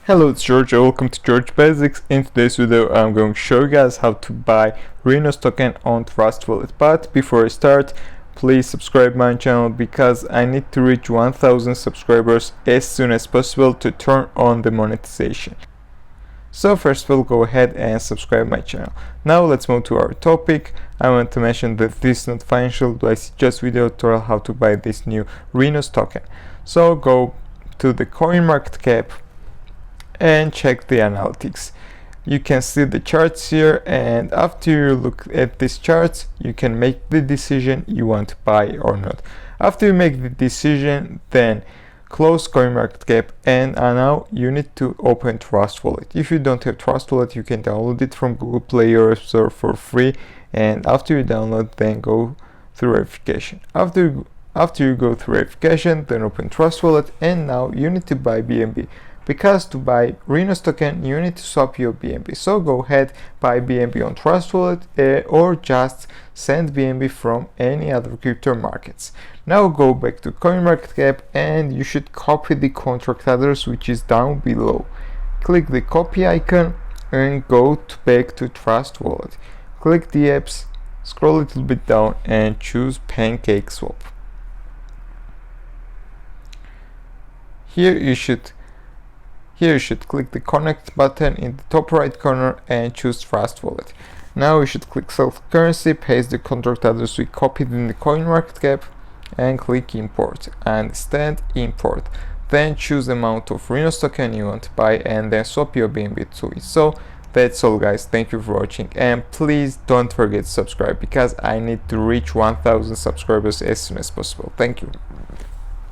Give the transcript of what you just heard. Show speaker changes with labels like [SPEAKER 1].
[SPEAKER 1] Hello, it's George. Welcome to George Basics. In today's video, I'm going to show you guys how to buy Rhinos Token on Trustwallet. But before I start, please subscribe my channel because I need to reach 1000 subscribers as soon as possible to turn on the monetization. So first we'll go ahead and subscribe my channel. Now let's move to our topic. I want to mention that this is not financial advice, just video tutorial how to buy this new Rhinos token. So go to the CoinMarketCap and check the analytics. You can see the charts here, and after you look at these charts you can make the decision you want to buy or not. After you make the decision, then close CoinMarketCap, and now you need to open Trustwallet. If you don't have Trustwallet, you can download it from Google Play or App Store for free, and after you download, then go through verification. After you go through verification, then open Trustwallet, and now you need to buy BNB. Because to buy Rhinos token, you need to swap your BNB. So go ahead, buy BNB on Trustwallet or just send BNB from any other crypto markets. Now go back to CoinMarketCap and you should copy the contract address, which is down below. Click the copy icon and go back to Trustwallet. Click the apps, scroll a little bit down and choose Pancakeswap. Here you should click the connect button in the top right corner and choose Trustwallet. Now you should click select currency, paste the contract address we copied in the CoinMarketCap and click import and stand import. Then choose the amount of Rhinos token you want to buy and then swap your BNB to it. So that's all guys, thank you for watching, and please don't forget to subscribe because I need to reach 1000 subscribers as soon as possible. Thank you.